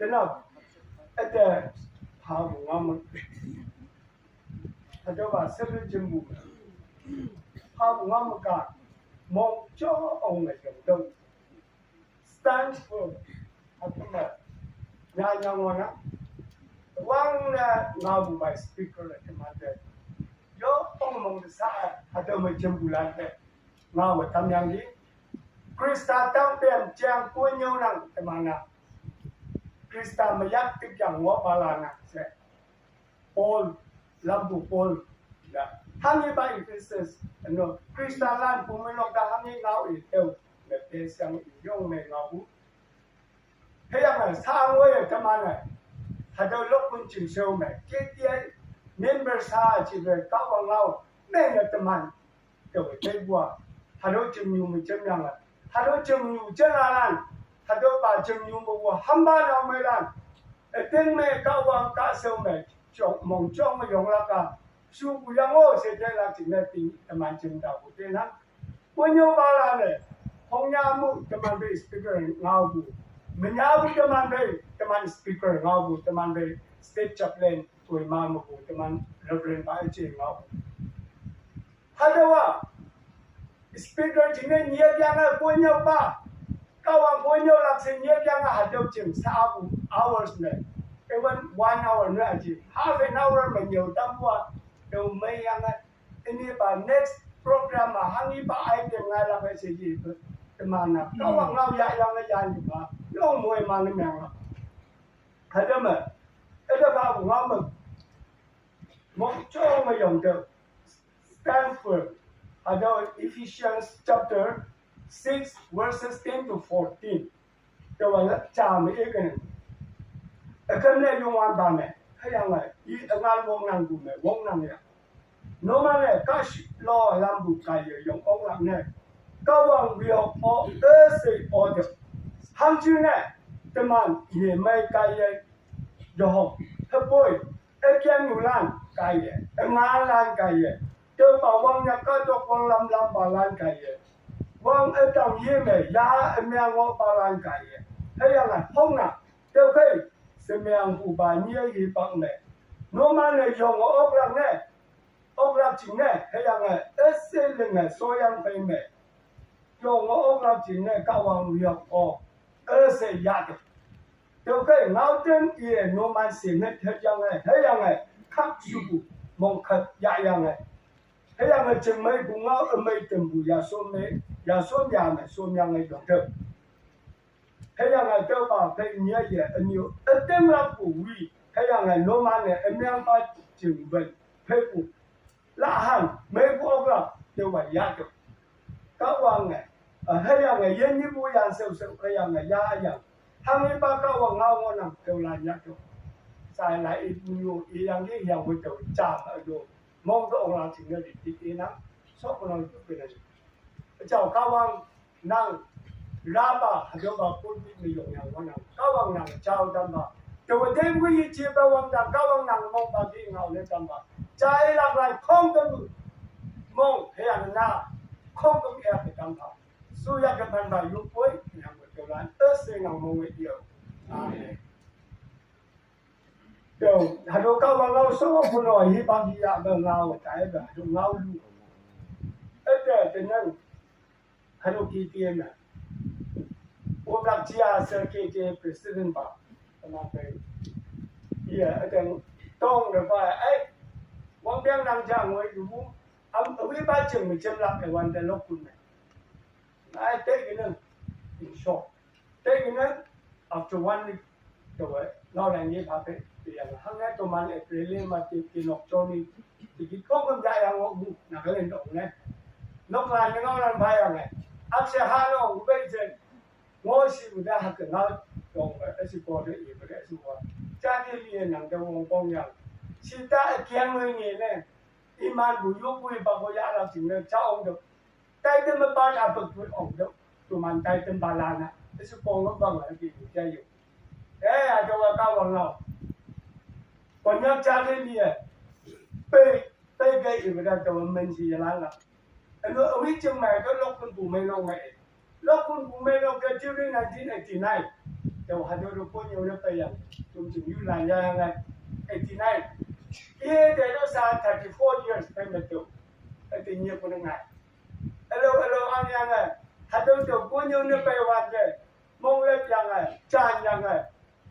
thế nào cái thảo của ngon thật cho bà sẽ lên chân bù thảo của ngon một cả mong cho ông này cầm đông stand for học mà nhà nhà ngon á quang là ngao bù bài speaker là cái mặt đấy yo ông mong được sao hạt đâu mà chân bù lại đấy ngao mà tâm nhang đi Krista tăng tiền trang cuối nhau năng cái mà nào Krista mà dắt cái chẳng ngõ ba la nè sẽ Paul làm bu Paul đã hàng như vậy Christus nó Krista lan cũng mới lọc đã hàng như ngao ít đâu để để sang dùng này ngao bu thế là sang ngôi cái mà này hạt đâu lúc mình chịu sâu này cái member sa chỉ về các bạn ngao nên là tầm hành rồi cái bùa hạt đâu chịu nhiều mình chấm nhang là hạt đâu chịu nhiều chân là hạt đâu bà chịu nhiều bùa hăm ba nào mới làm tên mẹ các bạn các sâu mẹ chọn mong chọn mà dùng là cả su bùi yang ô sẽ thế là chỉ là tính tầm hành chừng đầu của tên hắn bao nhiêu ba là này không nhà mu tầm hành về speaker ngao bu mình nhà bu tầm hành speaker ngao bu tầm hành về state chaplain tuổi mà một bu tầm hành reverend phải chỉ ngao hạt đâu à speaker chỉ nên nhiều yang là bao nhiêu ba các bạn bao nhiêu là sẽ nhiều yang là hạt đâu chừng 3 hours này even 1 hour nữa chỉ half an hour mà nhiều tâm quá đâu mấy yang á ini bà next program mà hàng như bà ai tìm ngay là phải gì mà nào các bạn ngao dạy yang là dạy gì mà nó mùi mà nó mèo hạt đâu mà cái đó bà cũng ngao mừng một chỗ mà dùng được Stanford hạt đâu Ephesians chapter 6 verses 10 to 14 đâu là chả mấy cái này cái này dùng ăn bàn này hay là ngày ý ăn vong năng của này vong năng này nó mà này các lo làm bù cái gì dùng ông làm này các bạn việc họ tới sự họ được hàng chữ này tụi mình gì mấy cái gì rồi học hết bôi em nhiều lan cái gì em ngã lan cái gì tôi bảo vong nhà các chỗ vong làm bà lan cái gì vong em trong gì này giá em nghe ngõ bà lan cái gì hay là ngày không nào tôi khi xem em phụ bà nhiều gì bằng này nó mà này dùng ốc làm chính này hay là ngày sẽ lên ngày số em phải mẹ dùng ốc làm chính này các bạn việc sẽ giá được tôi cái ngáo trên kia nó mà xem hết thế rằng này hay là ngày khắc sụp mong khát dạ rằng này hay là ngày chừng mấy cũng ngáo ở mấy từng bùi nhà số nhà này số nhà này được được hay là ngày tôi bảo phải nhớ gì nhiều tên là phụ vị hay là ngày nó mà này em đang phải chừng bệnh phải phụ lạ hàng mấy phụ ông là tôi phải giá được các bạn này hay là ngày dân như bùi ăn sâu sâu hay là ngày giá rằng hàng mấy ba các bạn ngao ngon nằm tôi là giá được sai lại ít nhiều ý rằng cái hiểu với tôi chạm ở đồ mong các ông làm chính là để tí lắm sót của nó cái này chào các bạn năng ra bà cho bà quân bị người dùng nhau con nào các bạn nàng trao tâm bà từ thêm quý chia bà quan rằng các bạn nàng mong bà đi ngầu lên tâm bà trái làm lại không có mong thế là na không có nghe phải tâm bà suy ra cái phần bà lúc cuối thì hàng một kiểu là tớ sẽ ngầu mong người điều điều hà đồ các bạn ngầu số của nó hi bằng gì ạ bờ ngầu trái bờ dùng ngầu luôn tất cả thế nên hà đồ kỳ tiền này Om nak chia serkei presiden ba, kenapa? Iya, ada tong lepas, wang biang nang jang, wei dulu, wei baca macam lah kawan dan lokun. Take it in short. Take it after 1 week, tu lao lagi apa? Yang hanya tu mana April mati kinok Johnny, jadi kau kan jaya ngok nak kalian dong, ne? Nok lain dengan orang bayar, ne? Apa halo, ubah ngôi sư đã học cái nào trong cái sự cố đấy ý cái sự cố cha thì liền nằm trong vòng công nhận sư ta kiêng người nghề này iman bùi lúc bùi bao nhiêu là chính là cháu ông được tay tên mà ba là bực với ông được tụi mình tay tên ba lan á cái sự cố nó bằng là gì chơi dụng thế à cho cao bằng nào còn nhớ cha thì liền bê gây thì người ta cho mình gì là là anh nói ông biết chừng này cái lúc con bùi mấy lâu ngày lúc con bùi mấy lâu cái trước đây 1989 Tàu hạt đô có nhiều nước Tây à, chúng chừng như là nhà này, 89. Here they don't say 34 years phải mất tàu, thì nhiều con này. Hello anh em này, hạt đô tàu có nhiều nước Tây hoàn vậy, mong lên yang này, chan yang này,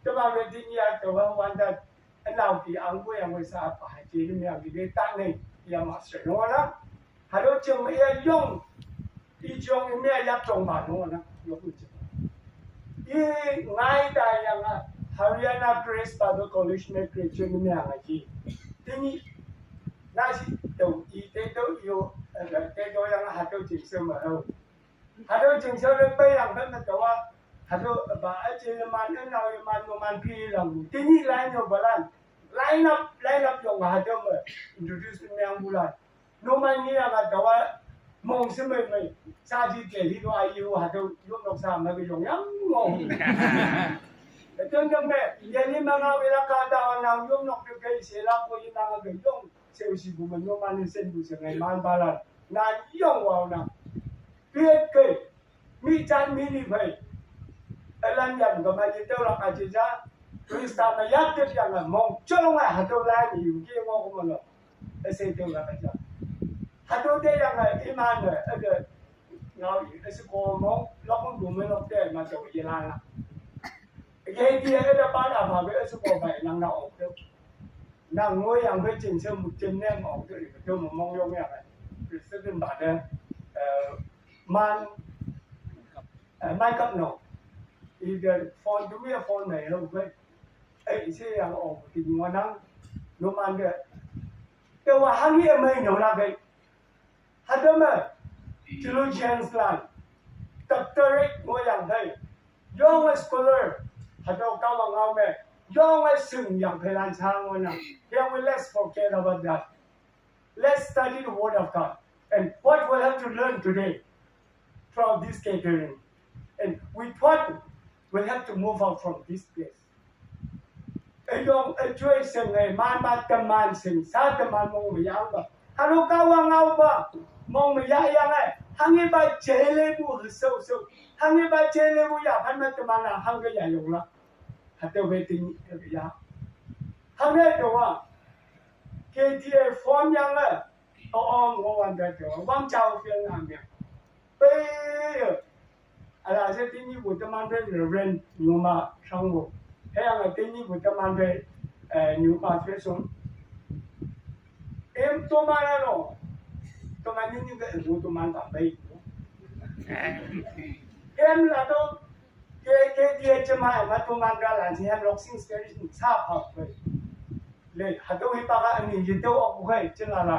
cho mà về thì nhà tàu hoàn thật, anh nào thì ăn quay ăn quay sao phải chỉ là nhà cái tăng này, nhà mà sửa nó lắm, hạt đô chừng mấy dùng, đi dùng mấy giáp trồng bản nó lắm, dùng ngay tại yang Haryana Press Pada College में graduate में आ गई थी nasi tu itu yo itu yang hatu jingsu mahal hatu jingsu lebih yang kan tawa hatu aja mana nak man pi lang ini lain yo balan lain up yang hatu introduce yang bulan no man ni yang tawa mong semai saji jadi tu ayu hatu yo nak sama ke yang mong Tentu jadi mana bila kata orang yung nak pergi sila ko yung nak yung seusi buman yung manisin bu sengai man balan na yung wow na piet ke mi chan mi ni bhai alan yang ko ma jito la ka chija krista ma yak te yang mong chong ma ha to la ni yu ke mo ko ma lo ese te la ka ja ha to te yang iman ne ade ngau yi ese ko mo lo ko du me lo te ma to yi la la cái kia cái đó bán làm về số bộ vậy năng nào ổn được năng ngôi yang với trình sơ một chân em ổn được thì tôi một mong用này sẽ đơn bản đây man cấp nọ thì phone chúng biết phone này đâu vậy ấy sẽ yang ổn thì ngoài năng nó man được tôiว่าhàng gì mấy nhiều là vậy hạt đâu mà theologians là doctorate ngôi yang đây young scholar hạt đâu cao bằng ngao mẹ do ngay sừng yang phải làm sao mà nè here we let's forget about that let's study the word of God and what we'll have to learn today from this gathering and with what we'll have to move out from this place ai dong aiជួយsừng này man tâm man sừng sa tâm man mong mày yang ba halo cao bằng ngao ba mong mày yang này hàng ngày ba chế lê bu sâu hàng ngày ba chế lê bu ya hắn mà tâm man là hàng cái giải dụng là hạt tiêu về tình cái gì hàng ngày đó cái gì phone yang là ngô văn đại đó văn châu phiên làm việc bây giờ là sẽ tin như của tâm an về rèn nhưng mà xong rồi hay là tin như của tâm an về nhưng mà phải xuống em tôi mà nó tôi mà những cái của tôi mà làm bây em là tôi cái gì chứ mà tôi mà ra là gì em lọc sinh spirit sao học vậyเลยหาตัวให้ปากอันนี้ยึดตัวออกไปจึงอะไร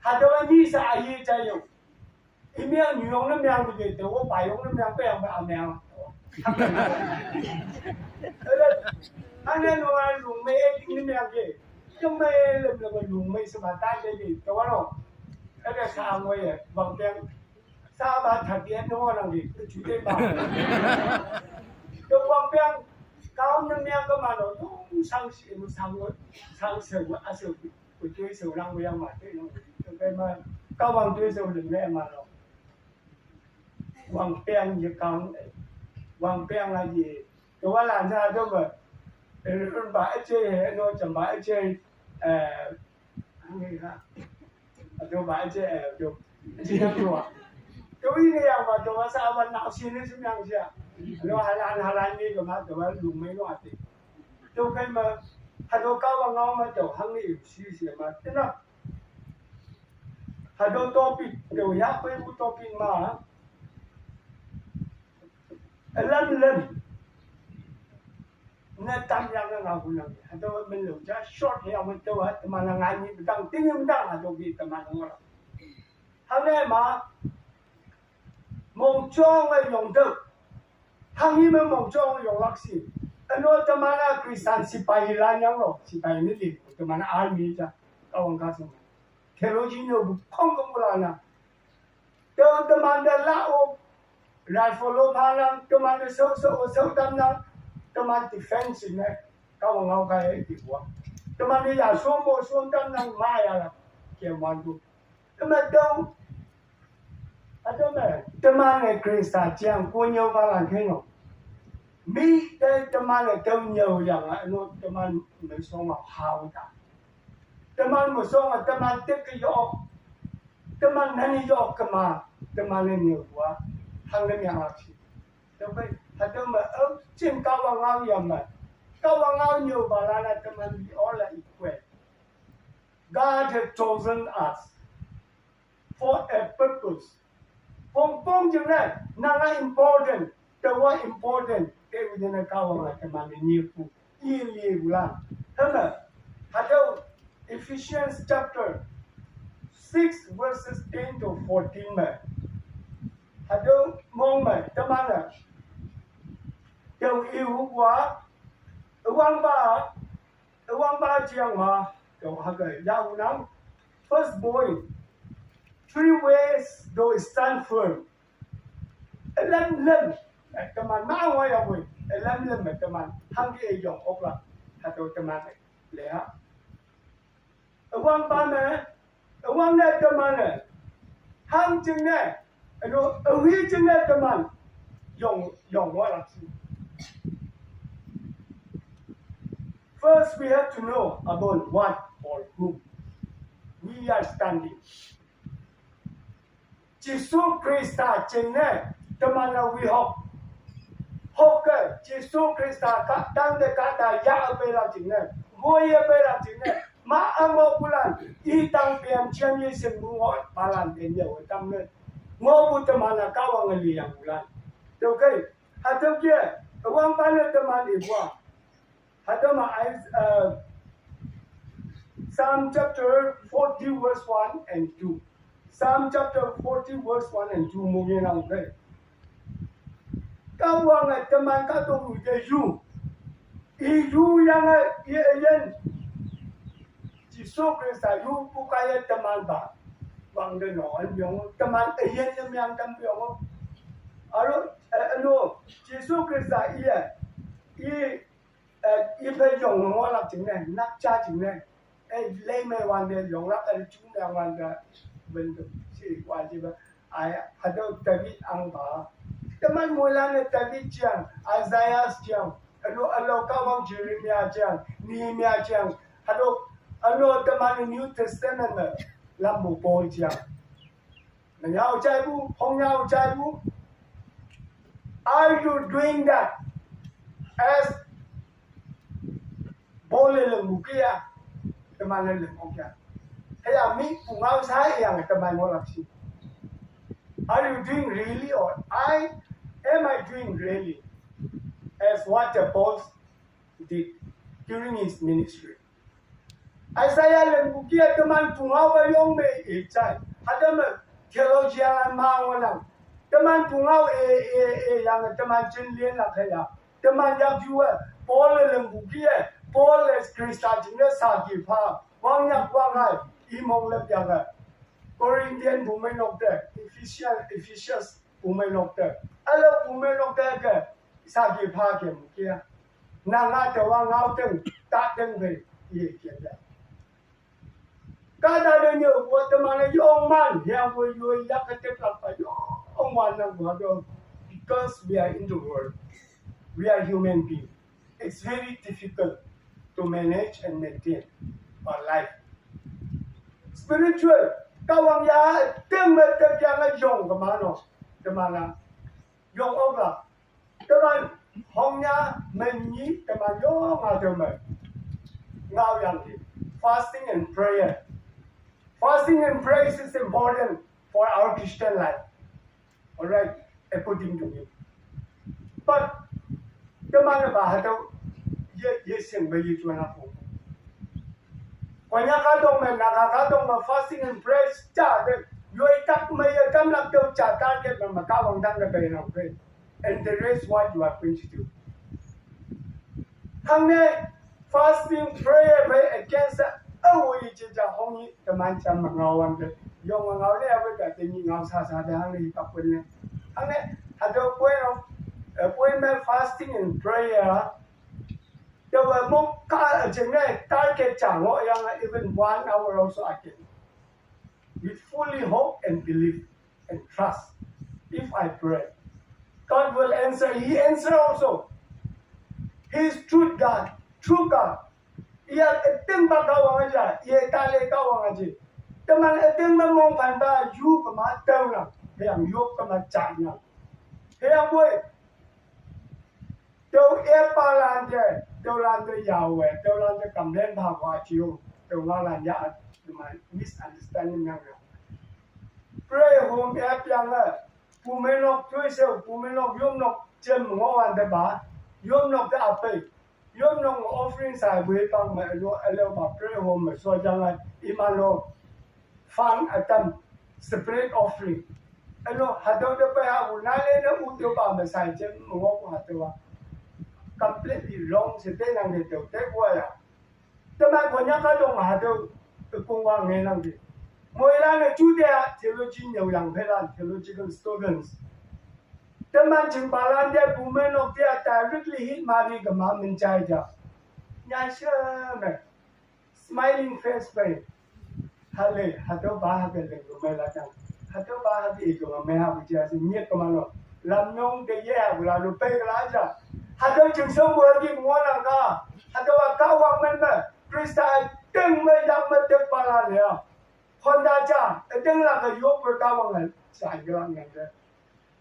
หาตัวนี้สายใจอยู่อีเมียหนูยงน้ำยางไปยึดตัวไปยงน้ำยางไปเอาแมวอันนี้หนูลุงไม่เอ็งน้ำยางกี่ยังไม่เริ่มเลยลุงไม่สบายใจเลยแต่ว่าเราไอ้เด็กสาวไว้บางแกงสาวบ้านถัดเดียนโน่นนั่งดิจุดเด่นบ้างตัวบางแกงcao năm em cơ mà nó cũng sang sửa à sửa của tôi sửa năng với em mà thế nó cái mà cao bằng tôi sửa đừng nghe mà nó bằng pen gì cao bằng pen là gì tôi làm ra thôi mà bãi chơi nó chẳng bãi chơi tôi bãi chơi tôi chỉ đang đùa tôi nghĩ rằng mà tôi sao mà nào xin đến chúng em chưa nó Hà Lan đi rồi mà tôi nói dùng mấy loại thì tôi cái mà Hà Nội cao bằng ngon mà tôi hăng đi xí mà thế nào Hà Nội topic tôi nhắc với một topic mà lần nên tăng ra cái nào cũng làm Hà Nội mình lựa ra short hay mình tôi hết mà là ngày như tăng tiếng nhưng tăng Hà Nội bị tầm ăn không là hôm nay mà mong cho người dùng thực hàng như mình mong cho người dùng lắc xí anh nói tầm ăn Christian sipai là nhau rồi sipai này thì tầm ăn army cha cao bằng cao xong theology nhiều không có là na tầm ăn đã lão lại follow palang tầm ăn sâu tâm năng tầm ăn defense này cao bằng cao cái gì quá tầm ăn đi giả xuống tâm năng mai à kiểu mòn tu tầm ăn đâu anh nói này tầm ăn này Christian chiang cô nhiều ba lần thế nào mi te teman tem nhiều yang no teman me song ma hao ta teman mo song teman te ke yo teman nani yo kama teman ne nhiều quá thằng ne yang chi te bai ha te ma chin ka wa ngao yam ma ka wa ngao nhiều ba la na teman we all are equal. God has chosen us for a purpose. Pong chừng này là important, the word important cái vấn đề cao là cái mà nhiều phụ, nhiều là, thế mà, hạt đâu Ephesians chapter 6 verses 10 to 14 mà, hạt đâu mong mà, thế mà là, điều yêu quá, uang ba chiang mà, điều hạt cái giao nắng, first boy. 3 ways though stand firm. Lem teman mau ya boy. Lem teman hang di yong okla atau teman leha. Awang pana awang na teman hang jing na ano awi jing na teman yong wala si. First we have to know about what or who we are standing. Jesus Christ chính này, tâm anh là vi học cái Jesus Christ cả đang để cả đại gia về làm chính này, ngồi về làm chính này, mà anh ngồi bu lan, y tăng tiền chân như sinh bu ngồi, ba lan tiền nhiều ở tâm này, ngồi bu tâm anh là cao bằng người liền bu lan, được cái, hạt đâu kia, quang ban là tâm anh đi qua, hạt đâu mà Psalm chapter 40 verse 1 and 2. Psalm chapter 40 verse 1 and 2 mungkin lang kay. Kawang at teman katong Yesu. Iyu yang iyan. Jesus Christ yu bukaya teman ba. Wang de noon yung teman iyan yang kampiyon. Ano Jesus Christ iya. Ipe yung mo lang chính này, nát cha chính này. Lấy mê hoàn de yung lắc ở chúng đang hoàn de. Bentuk si wajib ada David angba teman mulanya David jang Isaiah jang alo kawang Jeremiah jang Nehemiah jang alo teman New Testament lambu boy jang nhau trai bu không nhau trai bu are you doing that as boleh lembu kia teman lembu kia Hey, me, pungau saya yang teman orang sih. Are you doing really or am I doing really as what the boss did during his ministry? Saya lembu kia teman pungau yang me icai. Ada me theologian orang. Teman pungau yang teman jenlian lah kaya. Teman yang juga Paul lembu kia, Paul Krista jenis sagi pa. Wang yang wang Imong lep yang Corinthian bumay nokte, Ephesians bumay nokte. Alo bumay nokte ke sagi pa ke mukia. Nanga tewa ngau teng tak teng be ye kia ya. Kada de nyo buat teman yong man yang we yo yak ketek apa yo ong man nang buat because we are in the world. We are human beings. It's very difficult to manage and maintain our life. Spiritual, kawang ya temen terjangan yong kemana, kemana, yong apa, teman hongnya menyi teman yong ada teman, ngau yang ni, fasting and prayer. Fasting and prayer is important for our Christian life. Alright, according to me. But teman apa tu, ye sen bayi tuan aku. Kanya kadong men nakakadong ma fasting and prayer cha de yoi tak may kam lak do cha target na makawang dang na kayo ng pray and the rest what you are going to do. Hangne fasting prayer by against awi cha hongi teman cha mangawan de yong mangaw le awi ka tingi ngaw sa de hangne kapun ne hangne hado point of fasting and prayer. There were more target even 1 hour also I can. With fully hope and belief and trust. If I pray, God will answer. He answer also. His truth God, true God. Ia eting ba kawang aja, ia tali kawang aja. Teman eting memang pandai you kematau lah, yang you kematau lah. Yang boleh, tu apa lantai, tu lantai Yahweh, tu lantai kamden bahwa cium, tu lantai ya, cuma misunderstanding yang. Pray home app yang lah, pumenok tu sel, pumenok yom nok jem ngawan deba, yom nok dah apa? Yom nok offering saya boleh tang elo pray home so jangan imano fund atam separate offering. Elo hadau de pa nale na uto pa masai jem ngok hatawa. Completely wrong sedai nang de te ya. Teman banyak kadang hadau kungwang nang de. Moilan tu dia theology yang pelan theological students. Teman jembalan dia bumen of dia directly hit mari ke mam mencaja. Nyasha smiling face bay. Hale hado bahag le gumela kan. Hado bahag itu meha buja sinyek kemana. Lamnyong ke ya bula lupa kelaja. Hado jengsom berdi mualang ka. Hado kawang mana. Krista teng medang medek pala dia. Honda cha teng la ke yok berkawang sai gelang yang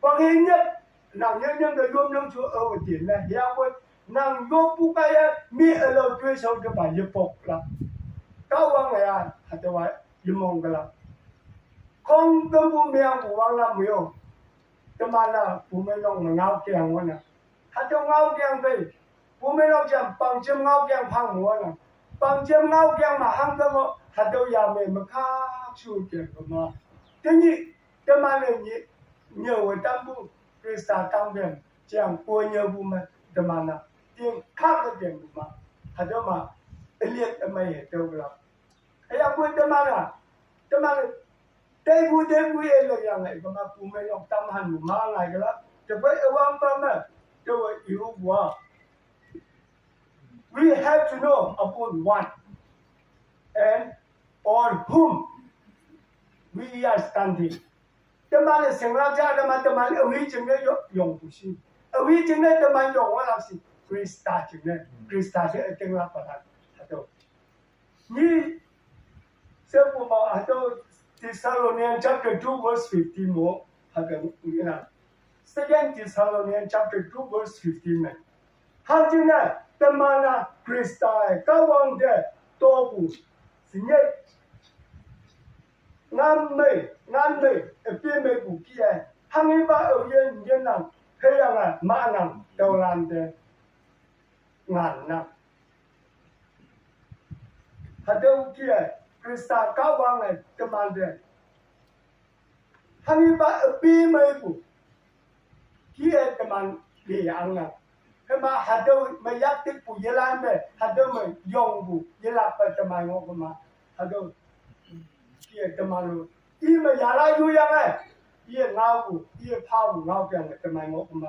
Panghinyak nang nhân cái gom nông chúa ở tiền này, ya quên nang gom bukai mi ở lâu chơi sau cái bài dự phục là cao quang này à, hạt tiêu vậy, dự mong cái là không tâm bu miang của quang làm nhiều, cái mà là bu mấy nông mà ngao kèng quá nè, hạt tiêu ngao kèng về, bu mấy nông chậm bằng chim ngao kèng phang quá nè, bằng chim ngao kèng mà hăng cái mà hạt tiêu già mình mà khác chịu kèng mà, thế nhỉ, cái mà này nhỉ, nhiều người tâm bu Krista tăng biển chẳng qua nhiều vụ mà đâm mà tiếng khác cái tiếng mà hạt đó mà liệt ở mày hết đâu rồi ấy là quên đâm mà đây vui làอย่างไรก็มาปูไม่ลองตำหันหมูมาอะไรกันละจะไปเอาวางปั๊มอ่ะจะว่าอยู่ว่า we have to know upon what and on whom we are standing teman sinh ra cha teman ở huy chừng đấy dùng của xin ở huy chừng đấy teman dùng là gì Krista chừng đấy Krista sẽ ở trên là phải hạt đâu như sếp của bảo hạt đâu Thessalonians chapter 2 verse 15 hạt đâu như nào Second Thessalonians chapter 2 verse 15 này hạt chừng này teman là Krista cao vang đấy tô bù sinh nhật ngàn mày phía mày của kia hàng ấy ba ở yên nào hay là mã nào đầu làm thế ngàn năm hạt đâu kia Krista cao vang này cái màn thế hàng ấy ba ở phía mày của kia cái màn để ăn nào cái mà hạt đâu mày dắt tiếp của Giê Lan về hạt đâu mày dùng của Giê Lan về cái mày ngon mà hạt đâu kia teman lu, mà nhà la yu yang ngau ku, phao ngau cái này teman ngau kuma,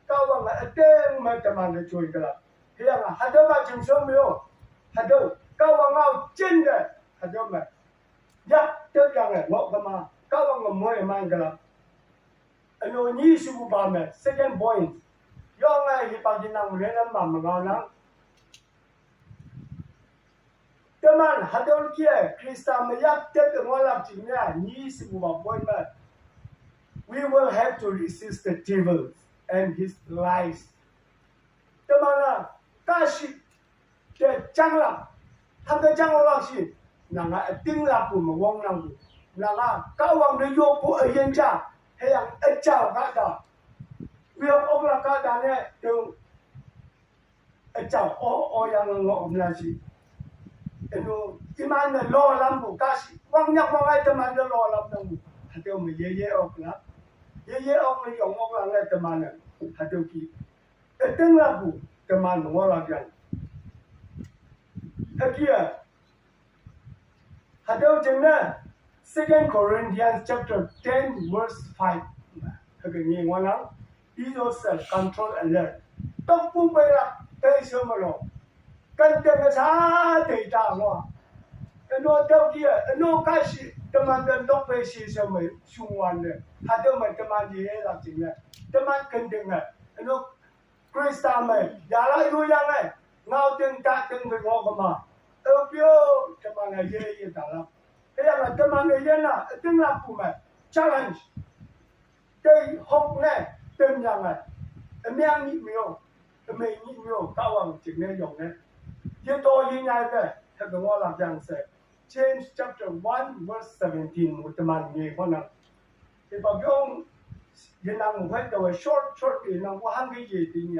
kau bang ada mà teman lu cuy cái là, yang ada macam semua, ada kau bang ngau chân cái, ada mà, ya tu yang ngau kuma, kau bang ngau mai cái là, anu ni suku bama, second point, yang hipakin nang lenan bama ngau nang. Teman, hadol kia, Krista mayak tet ngolak cingnya, ni semua boy man. We will have to resist the devil and his lies. Teman, kasih ke janglam, tham cái jang orang si, nanga ting lapu mawang nang, nanga kawang de yo pu ayen cha, hayang echau kata. We have okla kata ne, tu echau o yang ngok melasi. Eno iman na lo lam bu kasi wang nyak wang ai teman na lo lam nang hateu me ye ok na ye ok me yong ok lang ai teman na hateu ki eteng la bu teman ngo la gan hakia hateu jeng na 2 Corinthians chapter 10 verse 5 hakia ni ngo na be yourself control alert tok pu pe la pe so ma lo kan tengah sate tawa, eno tahu kia, eno kasih teman dok pesi sama sungwan le, ada teman dia lah cina, teman kendengar, eno Kristame, yala yuyang ngao ting ta ting với ngô mà, bio cho mà ngày dễ ta lắm, cái là cho mà ngày dễ na, tiếng là phụ mày challenge, cái học này tiếng rằng này, miếng nhị miêu, mình nhị miêu cao bằng chừng này dùng này, cái tôi như này về, theo cái ngô làm rằng sẽ change chapter 1 verse 17 một tầm nghe con nào, thì bảo ông hiện đang một cái đầu short thì nó có hai cái gì thì nhỉ?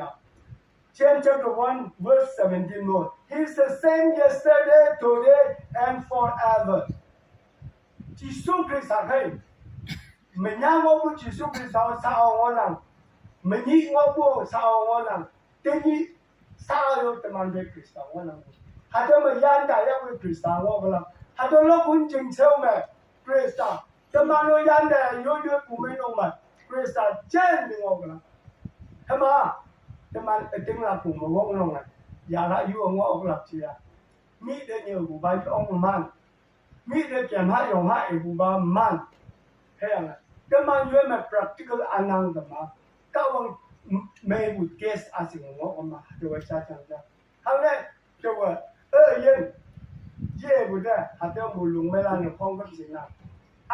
James chapter 1 verse 17 more. He's the same yesterday, today, and forever. Jesus Christ hay. Mình nhang ngô bu Jesus Christ sao ngô năng. Mình nhị ngô bu sao ngô năng. Tên nhị sao yo teman về Christ ngô năng. Hạt đâu mà yan đại ya về Christ ngô năng. Hạt đâu lúc cũng chỉnh sâu mà Christ. Teman yo yan đại yo cũng mấy ông mà Christ chân ngô năng. Thế mà teman tiếng là cùng một ngôn ngôn này, giờ đã yêu ngôn ông lập gì à? Mỹ để nhiều của bà ông man, Mỹ để kiểm hai ông hai của bà man, thế là teman yêu mà practical anh năng đó mà, các ông mấy buổi guest à sự ngôn mà, rồi sao chẳng ra, hôm nay rồi yên, dễ buổi đó, hạt tiêu mù lùng mấy lần không có gì nào.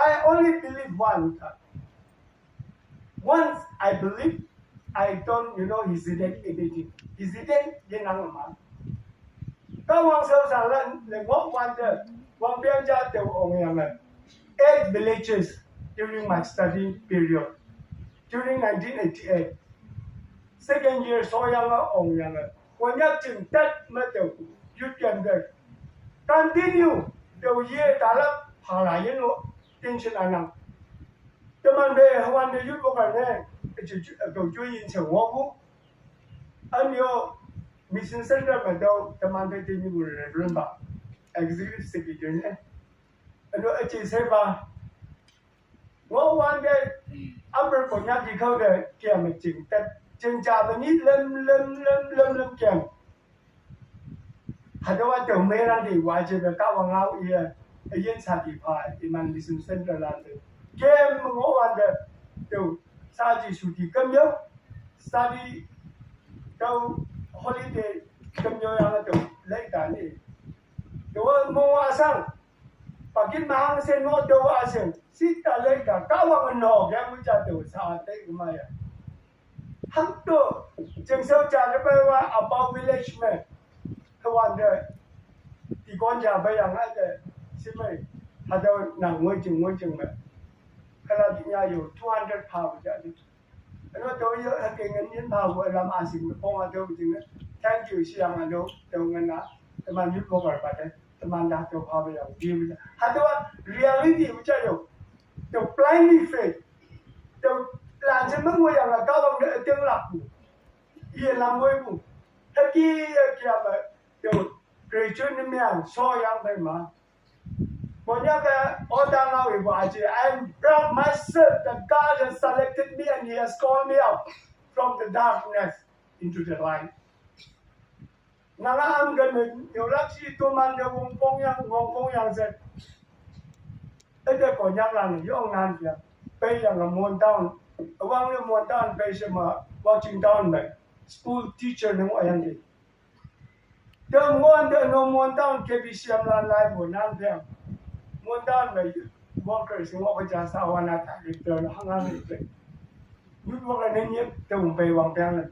I only believe once I believe. I don't, hesitate anything. Hesitate, yên năng mà. Các hoàng sâu sản là ngõ quan trọng, hoàng biên gia tiểu ông em này. 8 villages during my study period. During 1988. Second year, so young ông em này. Quan nhắc chừng tết mới tiểu youth camp đây. Continue, tiểu year ta lắp hà lại yên lộ, tension anh năng. Tâm anh về, hoàn để youth vô cảnh này. Cầu chú yên chừng ngõ vũ anh yêu mission center mà đâu tâm an thấy như một rừng bạc executive secretary này anh nói chỉ xem ba ngõ quan cái âm bậc của nhà thì không để kiểm mình chỉnh tật chỉnh trả và nhít lâm kiểm hạt đâu anh tưởng mấy lần thì ngoài chuyện là cao bằng ngao yên sạch thì phải thì mình mission center làm được game ngõ quan cái đều sa chỉ số thì cấm nhớ study đâu holiday cấm nhớ là đâu lấy cả này đâu mua sang Pakistan mang sen ngõ đâu sang xít cả lấy cả cao bằng nọ cái mới cha đâu sa đấy cái mày hăng to chừng sau cha nó bây giờ about village mà cái quan đấy thì con nhà bây giờ ngay cái xin mày hạt đâu nằm ngồi chừng mà cái là nhàอยู่200 pounds vậy anh nói tôi giờ cái ngân nhân pound của làm ăn sinh phong ở đâu chứ thank you siang anh đâu đâu ngân áแต่มันยุบลงไปแต่มันดักตัวพาไปอย่างดีเลยหาตัว reality ไม่ใช่อยู่ตัว blindly faith ตัวหลานฉันเมื่อวันอย่างละก้าวบังเดินเตียงหลับอยู่เยี่ยลำไว้บุถ้ากี้เกี่ยวกับตัว graduate นี่ไม่ยังซ้อยังไปมาวันนี้ก็อดานเอาไว้ว่าจี I'm proud myself that God has selected me and He has called me out from the darkness into the light. Nang am gan nhiều lắc si tu man de wong phong yang se. Ấy cái còn nhắc là những ông nan kìa. Bây giờ là muôn town, vang lên muôn town bây giờ mà watching town này, school teacher nó gọi gì. Đừng muôn de no muôn town cái bị xem lan lại buồn nan theo. Muôn town này workers sinh hoạt bây sao anh ta được từ nó hăng hăng được. Những worker nên nhớ từ vùng bề vòng bèn này.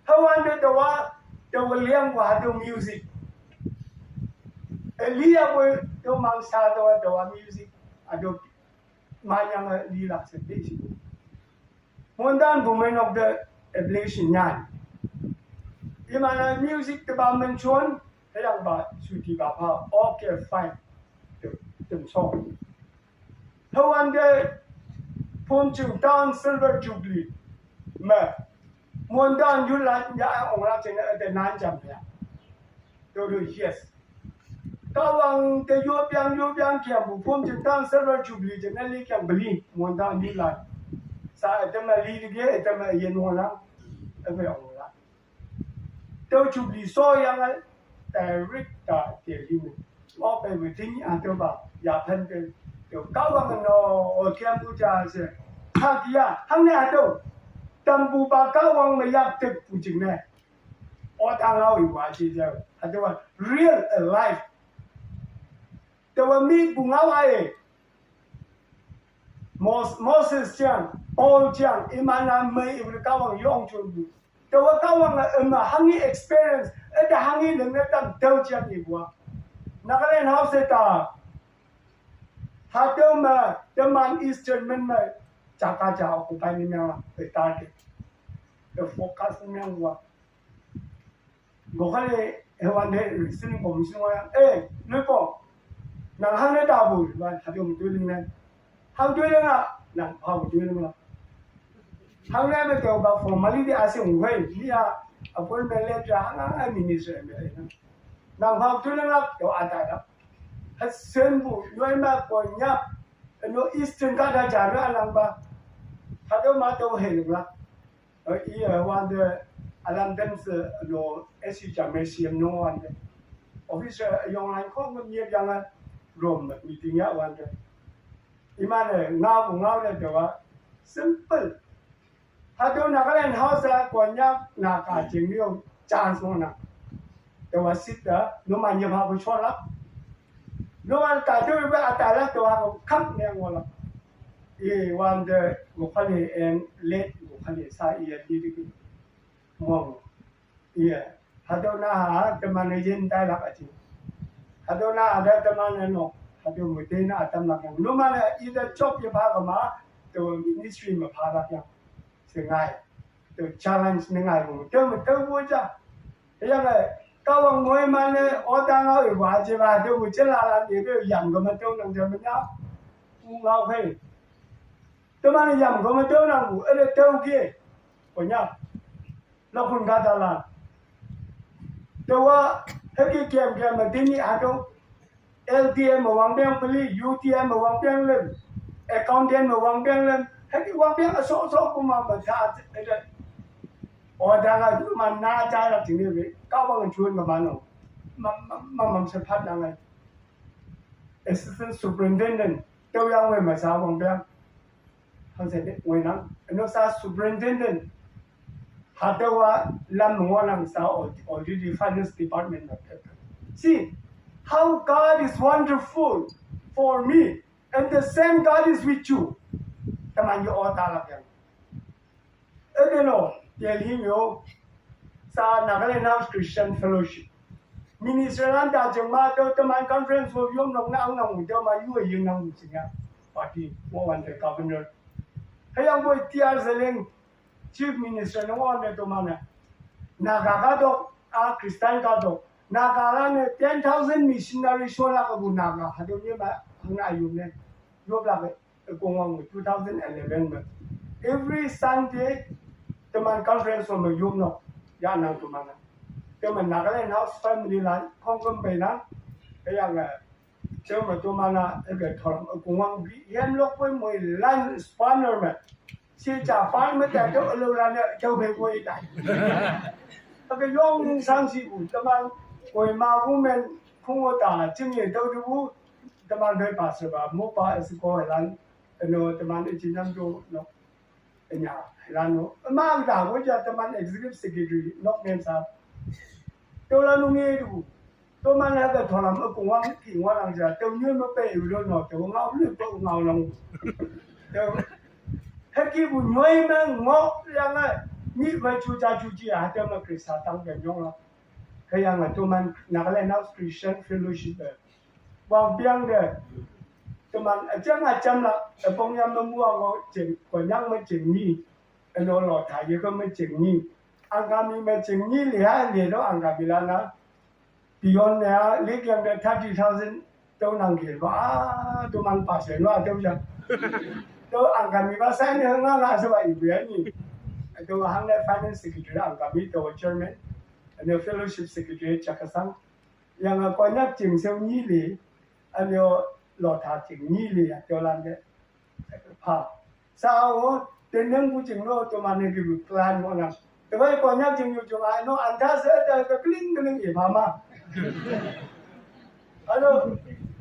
How anh được đâu đâu liang qua đâu music. Liang qua đâu mang sa đâu music. Đâu manyang lila sa basic. Mundan women of the ablation yan. Imana music the ba mention kaya ba suti ba pa okay fine. Từng song. How and the phone chung down silver jubilee. Mà Mundan you like ya ông la trên the nan jam ya. Đâu được yes. Kawang ke yubiang kiam bu phom chim tang silver jubilee je nali kiam beli mon da ni la sa etam li de etam yen ho la ave ong la to jubilee so yang a direct ta te li mu mo pe we tin a to ba ya phan ke to kawang no o kiam bu cha se ha kia hang ne a to tampu bakawang mayaktek pucing ne otang au iwa chi ja atawa real alive tawa mi bungaw ai Moses chang Paul chang imana mai ibukawang yong chunbu tawa kawang ma hangi experience eta hangi lengna tam dau chang iwa nakalen house ta hatoma teman eastern men ma chaka cha occupy ni mya pe target the focus ni mya gokale ewan de listening commission wa luko nang hane da bu ba hatom tuling nan hang tuling na nang hang tuling na hang na me to ba formality ase ngwei dia appointment letter hang minister me nang hang tuling na to ata da hasembu yoima ko nya no eastern ka da ja ra lang ba hatom ma to he la wan de alam dem se no esi jamesiam no wan de officer yong lan ko mo nye yang rom meeting ya wan de imane ngau le de wa simple hado na kalen house ko nya na ka jing yo chance mo na de wa sit da no ma nya ba bu chwa la no wan ta de ba ata la to ha ko kham ne ngo la wan de ko khale en let ko khale sa ye di di mong hadona ha teman jen tai lak aji hadona ada teman no hadu mutena atam lak no mana ida job ye ba ma to ministry ma pha la ya sengai to challenge nengai mo to bo ja ya ga kawang moi mane oda ngau i wa ji ba to bu chen la la ni be yam ko ma to nang je ma nya u ngau he teman yam ko ma to nang bu ele to ki ko nyaเราคุณกาตาลาแต่ว่าถ้าเกี่ยวกับมาที่นี่อาจจะ LTM มาวางเบี้ยงผลิต UTM มาวางเบี้ยงเล่น Accountant มาวางเบี้ยงเล่นถ้าที่วางเบี้ยงก็โซ่กุมารมาชาติอะไรอ๋อดังนั้นมันน่าจะรับถึงนี่เลยก้าวมันชวนกับมันเนาะมันสัมผัสยังไง Assistant Superintendent เจ้ายังไม่มาสาววางเบี้ยงเขาเสร็จไว้นั่งนักศึกษา Superintendent Hatawa lam ngolang sa already finance department of paper. See how God is wonderful for me, and the same God is with you. Taman yo otala yan. Edeno yelhin yo sa Nagaland House Christian Fellowship. Ministran da jema to taman conference for yom nong na ang nong do ma yu yin nong singa party mo wan the governor. Hayang boy tiar zeleng Chief Minister no one to mana. Nagagado Christian gado. Nagalan 10,000 missionary shola kabu naga. Hado niya ba ang ayun ne. Yo blabe kung 2011 every Sunday teman conference from yum no. Ya nang to mana. Teman Nagaland House family lan kong pe na. Kaya nga Chama to mana ege thoram kung bi yam lok pe mo lan spanner ma. Xin trả phán mới trả cho lâu là châu về quê đại cái yong sang sĩ của tâm an quê mà cũng men không có trả chứng nhận đâu chú tâm an phải bảo sự bảo mua ba sự có hay là nó tâm an chỉ nằm chỗ nó ở nhà hay là nó mà đã có cho tâm an executive secretary nó nên sao tôi là nó nghe đủ tôi mà là cái thằng làm ở cùng anh thì ngoan làm gì tôi như nó bể rồi nó tôi ngáo lướt tôi ngáo lòng Haki bu nyoi mang ngok yang ni ba chu cha chu chi a ta ma krista tang ge nyong la kaya nga to man Nagaland House Christian Fellowship wang biang de to man a chang la a pong yam no mu ngo chen ko yang ma chen ni no lo tha ye ko ma chen ni ang ga mi ma chen ni le ha le do ang ga bi la na beyond na le kyam de 30,000 to nang ge ba to man pa se no a to ja tôi ăn cà mi ba sáng nữa nó là sao vậy vậy nhỉ tôi hàng này finance secretary ăn cà mi tôi chairman and fellowship secretary chakasang yang có nhắc chừng sâu nhí lì anh yo lọt thả chừng nhí lì tôi làm đấy ha sao tên nhân của chừng lo tôi mà nên cái plan của nó tôi phải có nhắc chừng nhiều chừng ai nó ăn thà sẽ cái linh gì mà ano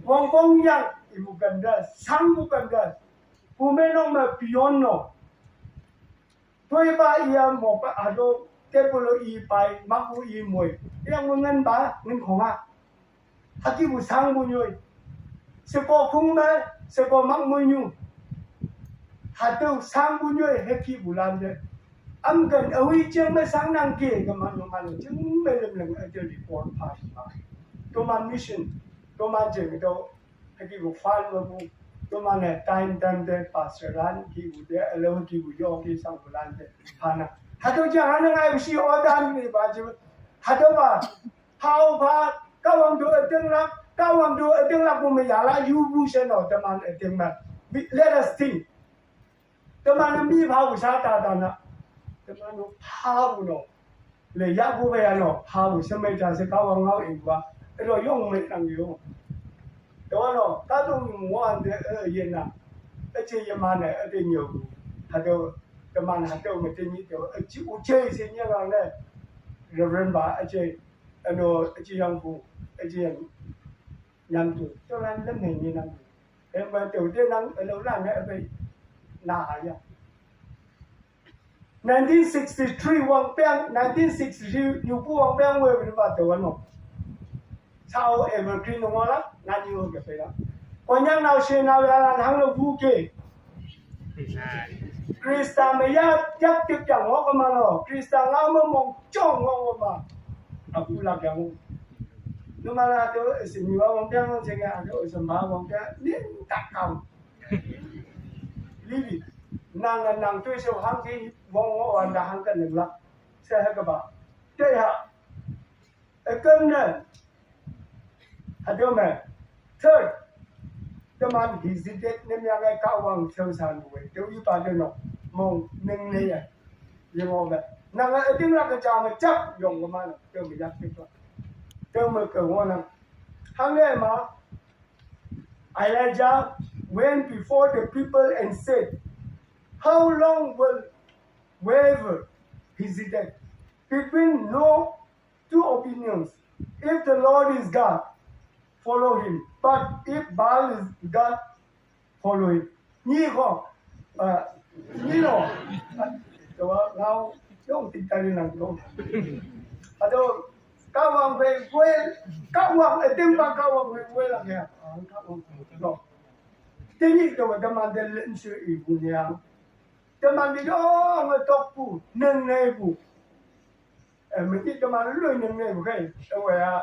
wong wong yang ibu ganda sang bukan ganda Pumeno ma beyond no. tôi ba ia một cái ado cái bolo i pai mắc bu i mồi yang ngân ba ngân khong à haki bu sang bu nhoi sẽ có khung đấy sẽ có mắc mồi nhu hạt đâu sang bu nhoi haki bu làm đấy âm cần ở huy chương mới sáng năng kia cái mà chứng mấy lần ở đây report party mà tôi mà mission tôi mà chơi cái đó haki bu fan bu tôi mà này time đấy pastoral ki bu đấy lâu ki bu yo ki sang bu làm đấy hana hạt đâu chẳng hạn ngay bu si order ni ba chứ hạt đâu mà how ba cao hoàng đồ ở tương lạc cao hoàng đồ ở tương lạc bu mình là you bu sẽ nói tôi mà ở tương mà let us think tôi mà mi phao bu sa ta na tôi mà nó phao nóเลยยากผู้ไปเนาะพาผู้สมัยจะเขาว่าเงาอีกว่าเราย่องไม่ตั้งอยู่แต่ว่าเนาะถ้าต้องมัวอันเดียเย็นน่ะไอ้เชี่ยมันเนี่ยไอ้เดียอยู่ถ้าเดี๋ยวแต่มันหาเดี๋ยวมันจะนี่เดี๋ยวไอ้ชิวเชี่ยสิ่งนี้กันเนี่ยเราเรียนบ่าไอ้เชี่ยไอ้เนาะไอ้เชี่ยยังผู้ไอ้เชี่ยยังตัวเจ้านั้นเล่นอย่างนี้นั่งเอ็มไปเดี๋ยวเดี๋ยวนั่งเราล่างเนี่ยไปหน้าอย่าง 1963 Wang Peng 1963 อยู่ผู้วางแปงเว้ยเป็นว่าตัวนั้นชาวเอเวอร์กรีนว่าละนั่นอยู่กับไปละก่อนยังเราเชื่อเราอย่างนั้นทั้งเราผู้เก่คริสตานไม่ยักติดอย่างว่ากันมาหรอกคริสตานเราไม่มองจ้องว่ากันมาอากูหลักอย่างนู้นมาละตัวสิ่งนี้ว่าวางแปงเราเชื่อกันตัวสมบัติวางแปงนี่ตักเอาลิบิnàng tôi sẽ hàng cái vòng hoàn đã hàng cáiนึ่งละใช่ไหมครับเจ้าฮะไอ้คนนั้นฮัลโหลแม่ third จะมัน visited เนี่ยยังไงก้าววางเชิงสันด้วยเดี๋ยวอยู่ป่าเดินออกมองหนึ่งเลยยังมองแบบนางไอ้ที่เรากระจายมาจับยงกันมาเดี๋ยวไม่ยักติดตัวเดี๋ยวมันเกิดว่านั่งทางนี้มา Elijah went before the people and said how long will waver hesitate between no two opinions? If the Lord is God, follow him. But if Baal is God, follow him. นี่ก็นี่เนาะแต่ว่าเราต้องติดใจในหนังตรงอะตัวก้าววางไปเว้ยก้าววางไอ้เต็มปากก้าววางไปเว้ยละเนี่ยก้าววางเนาะทีนี้ตัวมันมันเดินเล่นชื่ออีกคนเนี่ยจะมันดีก็มาตกปูหนึ่งในปูไม่ที่จะมาเรื่อยหนึ่งในปูแค่เอาไว้อะ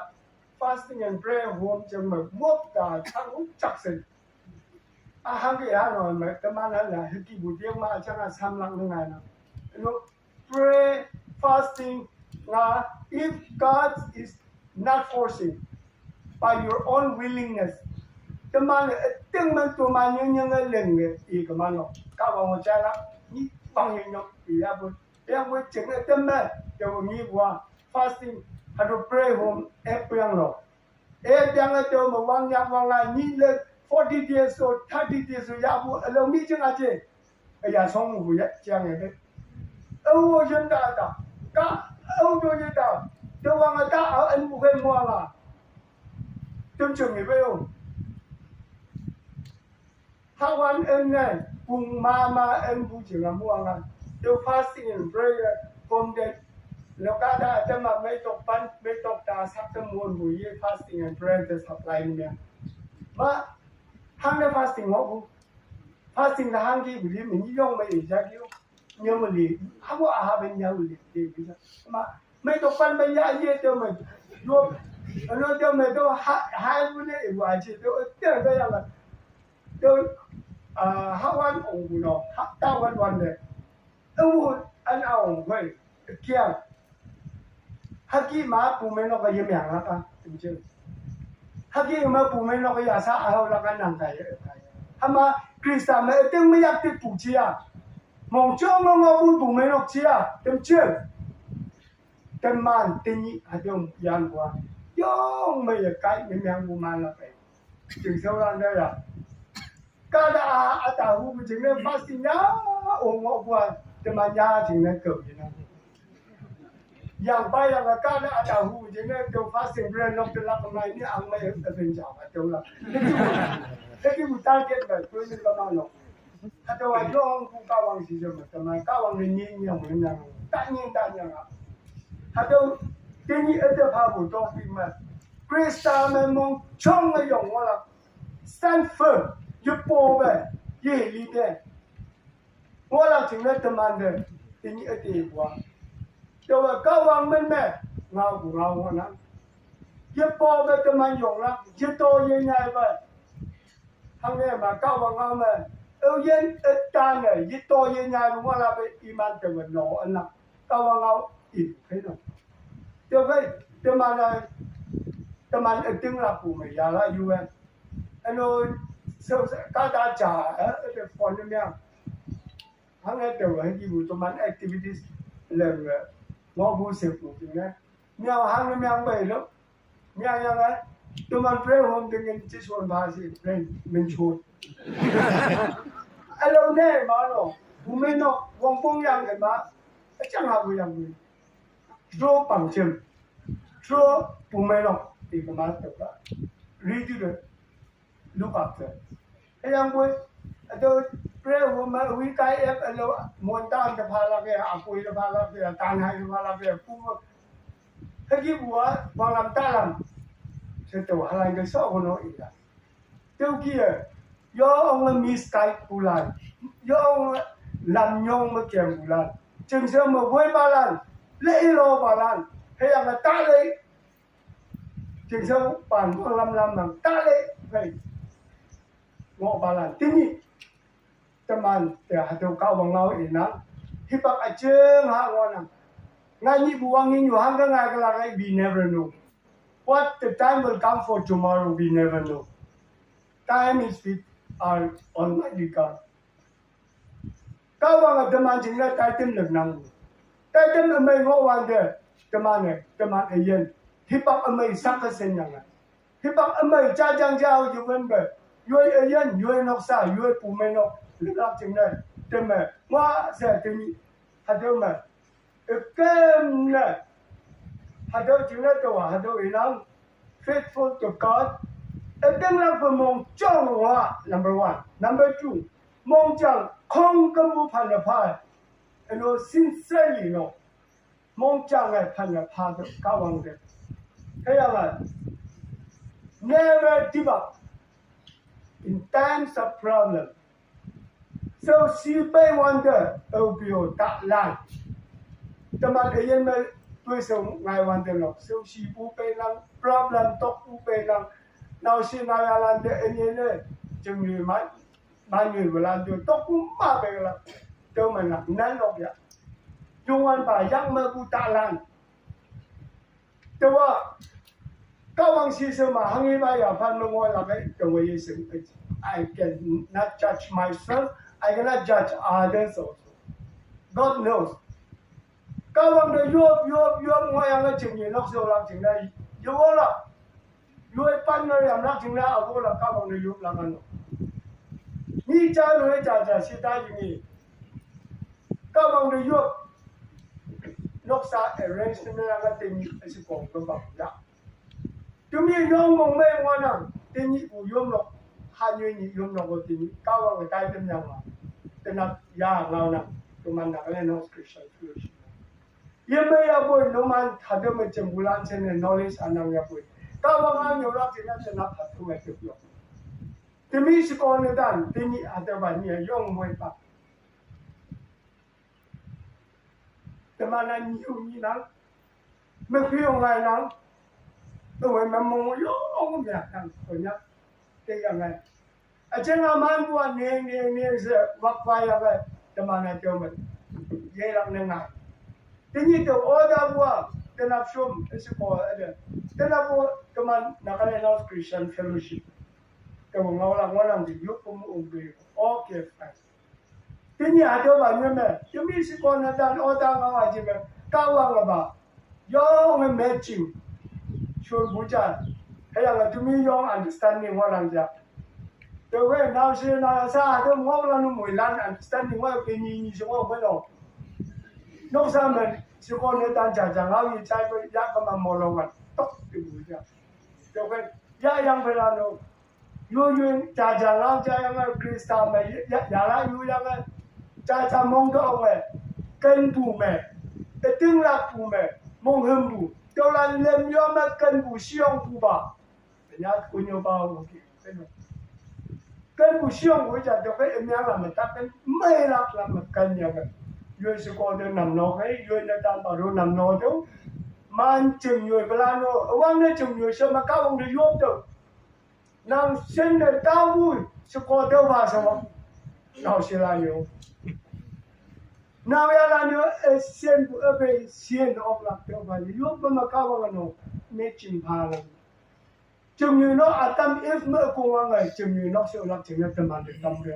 fasting and prayer รวมจะมาบวกตาทั้งจักรสิหางกี่ฮะหน่อยแต่มาแล้วนะที่กี่บุตรยังมาช่างทำหลังยังไงนะ pray fasting นะ if God is not forcing by your own willingness แต่มาเนี่ยตึงมันตัวมันยังเล่นเลยอีกมันเนาะก้าวมาใจละนี่ฟังยังเนาะอีกบุยังบุจึงเต็มเลยเดี๋ยวนี้ว่า fasting ให้เรา pray home ยังเนาะยังเดี๋ยวมาวางยังวางอะไรนี่เลย40 days or 30 days ยาบุเรามีจังอาเจอย่าส่งบุยจังอย่างนี้ยันตาตาก็โดนยันตาเดี๋ยววางตาอันบุเคยมัวละจนถึงไม่ไปถ้าวันเอ็นเนี่ยปุ่งมาเอ็นผู้จึงมั่วกันเดี๋ยว fasting and prayer ผมเด็กแล้วก็ได้จะมาไม่ตกปันไม่ตกตาสักจำนวนบุย fasting and prayer จะสับไลน์เนี่ยมาทางใน fasting ว่าบุ fasting ทางที่บุรีมันย่องไม่ได้จะกี่ยังไม่ดีเขาว่าอาหารเป็นยังไม่ดีดีจ้ะมาไม่ตกปันเป็นยังเยอะเดี๋ยวมันรวมแล้วเดี๋ยวมันต้องหายบุรีว่าจีเดี๋ยวเดี๋ยวได้ยังไงเดี๋ยวห้าวันองค์เนาะห้าวันเลยอันเอาไว้เกี่ยงฮักกี้มาปูไม่นอกก็ยังอย่างละกันจริงๆฮักกี้มาปูไม่นอกก็อย่าซาเอาละกันนั่งใจทำมาคริสต์มาตึงไม่อยากติดปูเชียมองจ้องมองปูไม่นอกเชียเต็มเชื่อเต็มมันเต็มนี้อาจจะยังกว่าย่องไม่อยากไกลยังปูมันละไปจึงเท่านั้นได้ละก็ได้อาตาหูมันจึงเนี่ยฟาสตินะองค์ว่าจะมายาจึงเนี่ยเกิดอย่างนั้นอย่างไปอย่างก็ได้อาตาหูจึงเนี่ยเดี๋ยวฟาสติเรียนนกจะรับอะไรนี่อังไม่เป็นจ่าเดี๋ยวละที่บุตรเก็บแบบตัวนี้ก็มาหรอก他都话用不高王是什么？怎么高王的年样么样？单样啊！他都给你一点怕不多的嘛。Krista 们梦冲了用我了，stand firm， 就波呗，也里边，我了听了他妈的，给你一点话，就话高王们咩，熬不熬我呢？一波呗他妈用了，一多人来呗，他们嘛高王熬嘛。Eugen etane yito yenya wala be iman te no ana kawangau I pheno tiêu cái tiêu mà là tiêu mà tiếng là của mình là UN anh ơi sao cả đã trả ở cái phần này nha hàng ngày tiêu hay gì tiêu mà activities lần ngõ bu sếp của chúng này nhau hàng ngày mang về đó nhau cái tiêu mà pray home dengan chỉ suôn ba gì pray mình suôn alo nè mà nó bố mẹ nó vòng phong yang cái mà chẳng hạn gì yang gì draw bằng chân draw bố mẹ nó thì cái mà được đó read it look after cái yang quay tôi pray hôm mà we cái ép alo muốn tan cái pha là cái quay cái pha là cái tan hay cái pha là cái cũng cái gì bùa bằng làm ta làm sẽ tổ hai cái số của nó ít là tiêu kia do ông là mistake bulan do ông làm nhông mà kèm bulan chừng xưa mà với ba lần lấy lô ba lần hay là ta lấy chừng xưa bản con làm bằng ta lấy vậy ngọ ba lần tin nhỉ tâm an để hạt đậu cao bằng ngao ý nắng khi bác ở trên hạ ngon nằm ngay như buông như nhiều hàng cái ngày cái là cái we never know what the time will come for tomorrow we never know time is with our Almighty God. Cao bằng ở tâm an chính là trái tim lực năng. Trái tim ở mấy ngõ hoàn để tâm an ở yên. Khi bác ở mấy sắc cái sinh nhàng này. Khi bác ở mấy cha chàng chào dù vấn đề. Yuôi ở yên, yuôi nọc xa, yuôi bù mê nọc. Lực năng chính này. Tâm mẹ, ngoa sẽ tình hạt đô mẹ. Ở kênh này. Hạt đô chính là tổ hạt đô ý năng. Faithful to God. Tiếng là của mong trong hóa number one, number two, mong chẳng không có một phần là phải, nó sincerely nó, mong chẳng là phần là phải được cao bằng được, thế là never give up in times of problem. So she pay wonder, obio that land. Tâm an ấy mà tôi sống ngày wonder nó, so she bu pay năng problem top bu pay năng nào xin nào làm để anh ấy này chừng người mấy bao nhiêu người làm được tốt cũng ba bề là cho mình làm nên đâu vậy chung anh bà giang mơ cụ ta làm cho vợ các bạn xin sớm mà hàng ngày bây giờ phần mình ngồi làm cái trong cái sự I can not judge myself I cannot judge others also God knows các bạn để vô ngồi ăn cái chừng gì nó sẽ làm chừng này vô là yuôi pan nó làm ra chừng nào ở cô là cao bằng người yuôi làm ăn ni cha nuôi cha si ta gì cao bằng người yuôi nóc sa arrange nên là cái tình cái sự cùng cái bằng giá chúng mình dùng mong mê ngoan nào tình nhị của dùng nó hai người nhị dùng nó của tình cao bằng người ta tên nhau mà tên là ya lao nào tụi mình là cái nó Christian fellowship yên bây giờ buổi nó mình thật được mình chừng bulan trên này knowledge anh em nhập buổi cao bằng anh nhiều lắm thì nó sẽ nắp thật không phải được rồi thì mình sẽ còn nữa đàn thì nhị hạt được bản nhiều dùng mười bạc thì mà là nhiều như lắm mình khi ông ngày lắm tôi mà mong ông nhạc thằng tôi nhắc cái này ở trên làm ăn của anh nè sẽ vấp vai là vậy thì mà này cho mình dễ lắm nên ngại thì nhị tôi ở đâu qua thì nạp xung thì sẽ có ở đây thì nạp qua thì mà nó cái này nó Christian fellowship thì mà ngồi làm thì giúp cũng ủng hộ ok fine thì nhị hạt được bản nhân này thì mình sẽ còn là đàn ở đâu ngồi chỉ mình cao bằng là bà do ông matching chôn bùi chả hay là chúng mình dùng understanding hoa làm gì tôi về nào xưa nào xa tôi ngó là nó mùi lan understanding hoa cái gì số hoa phải đâu nó sao mình số con người ta chẳng áo gì trái với giá có mà mồ lông tóc thì bùi chả tôi về giá yang phải là đâu Yu cha cha lao cha yang Krista me ya la yu yang cha cha mong to me ken bu me te ting la bu me mong hum bu to la lem yo me ken bu xiong bu ba ya ku nyo ba wo ki ken bu xiong wo cha to ke em yang la me ta ken me la me ken ya me yu su ko de nam no ke yu na ta ba ro nam no to man chừng người bla no wang ne chừng người sao mà cao ông đi vô được nàng sinh được cao vui sự có đâu mà sao nào sẽ là nhiều nào là nhiều sen ở bên sen ở lạc đâu mà vô mà cao ông nó mê chìm phà rồi chừng người nó tâm if mơ cùng ông ấy chừng người nó sẽ lạc chừng người tâm được tâm được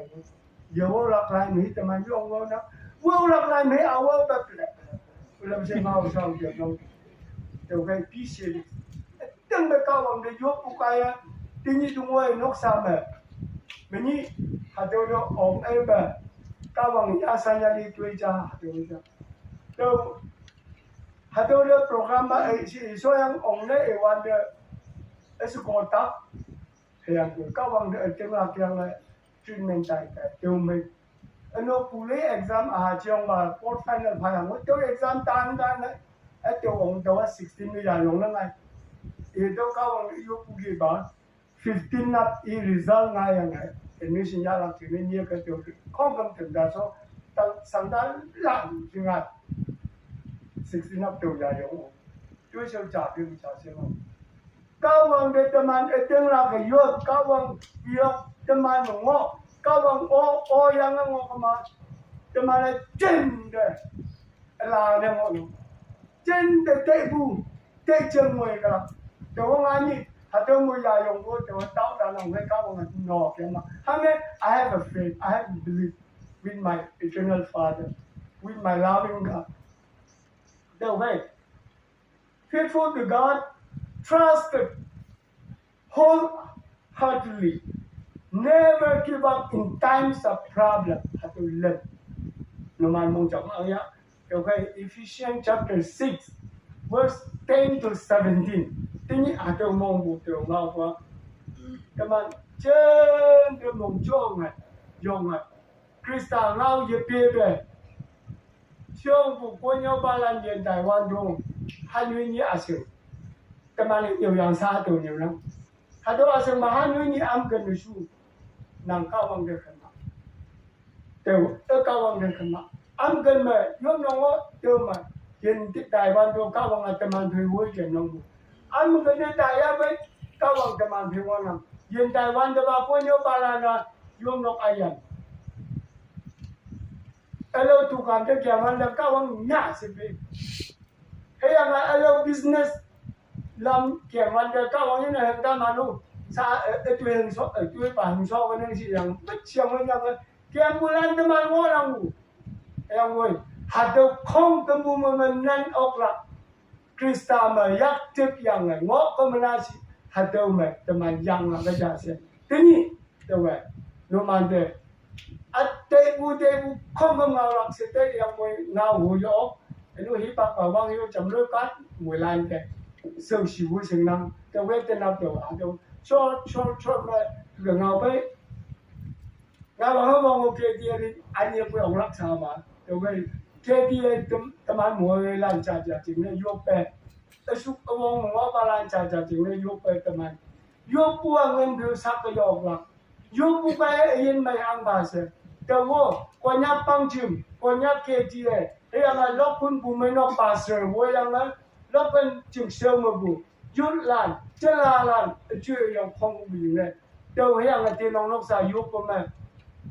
giờ lạc lại mấy tâm anh vô nó vô lạc lại mấy áo bạc lẹ làm sao mau sao được đâu đều gây phí xịn từng cái cao bằng cái giúp của cái tuy nhiên chúng tôi nó sao mà mình như hạt tiêu nó ổn em mà cao bằng nhà sang nhà đi chơi cha hạt tiêu ra đâu hạt tiêu nó program mà ấy chỉ số yang ổn đấy hoàn được ấy sự cố tắc thì anh cũng cao bằng cái tiếng là tiếng là treatment tại cái tiêu mình nó phụ lý exam trường mà post final phải hàng tiêu exam tăng đấy tiêu ông đâu 16 người già luôn ngay thì đâu cao bằng yêu phụ gì bảo 15 năm y result ngay ngay admission ya là chỉ nên nhiều cái tiêu không cầnถึง đã số tăng sang đã làm chứ ngay 16 năm tiêu già luôn tôi sẽ trả tiền trả xem không cao bằng để tầm anh tiếng là cái yêu cao bằng yêu tầm anh mà ngó cao bằng ô yang ngó mà tầm anh là chân đấy là nên ngó trên để tệ bu tệ chân người cả đâu có ai nhỉ hạt đâu người già dùng vô đâu tao đã làm cái cao bằng nọ cái mà hay I have a faith I have belief with my eternal Father with my loving God đâu vậy faithful to God trusted wholeheartedly never give up in times of problem hạt đâu lên nó mà mong trọng ở nhá okay, Ephesians chapter 6, verse 10 to 17. Tini ada mong butuh ngapa? Kaman chen dia mong jong Krista ngau ye bebe. Xiong bu quan nhau ba lan hiện Đài Loan dong, han yu ni asyik. Kaman nhiều yang sa tu nhiều lắm. Hado asyik mà han yu ni am gần su, nang cao bằng được khẩn. Đều cao bằng được khẩn. Am gần mà yếm nông á tiêu mà hiện Đài Loan tiêu cao bằng là tầm ăn thuê huế chuyện nông am gần đến Đài Á với cao bằng tầm ăn thuê huế nông hiện Đài Loan tiêu bao nhiêu ba là yếm nông ai nhận alo tu kan cái kia mà là cao bằng nhả xí bị hay là alo business làm kia mà là cao bằng như này hiện ta mà luôn sa ở tuyên số ở tuyên bản số cái này gì rằng bất chiang với nhau kia mua lan tầm ăn ngon lắm em ơi, hạt đâu không tâm bu mà mình nên ốc là Krista mà yak tiếp yang này ngõ có mình là hạt đâu mà tầm anh yang là cái giá sẽ thế nhỉ, đâu vậy, nó mang về, tê bu không có ngào lắm sẽ tê em ơi ngào hồ gió, nó hít bạc vào băng hiu chấm lưỡi cát mùi lan cái, sương xỉu với sương năng, đâu vậy tên nào đâu hạt đâu, cho mà gần ngào vậy, ngào mà không mong ok kia đi, anh em phải ông lắc sao mà. Đâu vậy cái tầm ăn mua lan trà chính là vô bè, suốt ông ngõ ba lan trà chính là vô bè tầm ăn, vô bùa ngân biểu sắc cái dọc là, vô bùa cái yên mày ăn bà sẽ, đâu vô qua nhà băng chìm, qua nhà kia kia, thế là lóc quân bùa mấy nó bà sẽ, với là lóc bên chìm sâu mà bùa, rút lan, chết là lan, chưa dùng không bị này, đâu hay là tiền ông lóc xài vô của mình,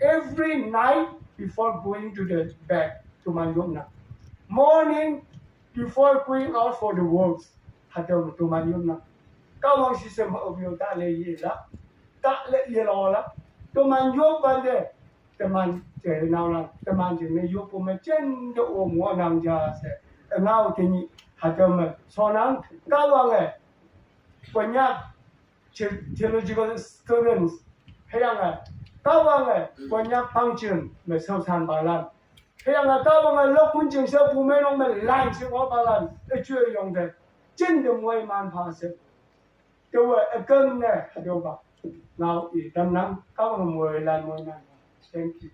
every night. Before going to the back to my room now. Morning before going out for the works. Hạt đầu to my room now. Cao bằng system ở biểu ta lệ gì đó. Ta lệ gì lo lắm. To my room vấn đề. Tầm anh trẻ nào là tầm anh chỉ nên giúp của mình trên độ ôm ngõ nằm ra sẽ. Nào thì hạt đầu mà so nắng cao bằng này. Còn nhá theological students hay là cao bằng này quan nhắc phong trường mà sâu san bà lan thế là cao bằng này lúc quân trường sâu phụ mấy ông mình làm sự có bà lan để chưa dùng được trên đường ngoài màn phá sự tôi cơn này điều bảo Now, itam nam, kau mui lan mui nan. Thank you.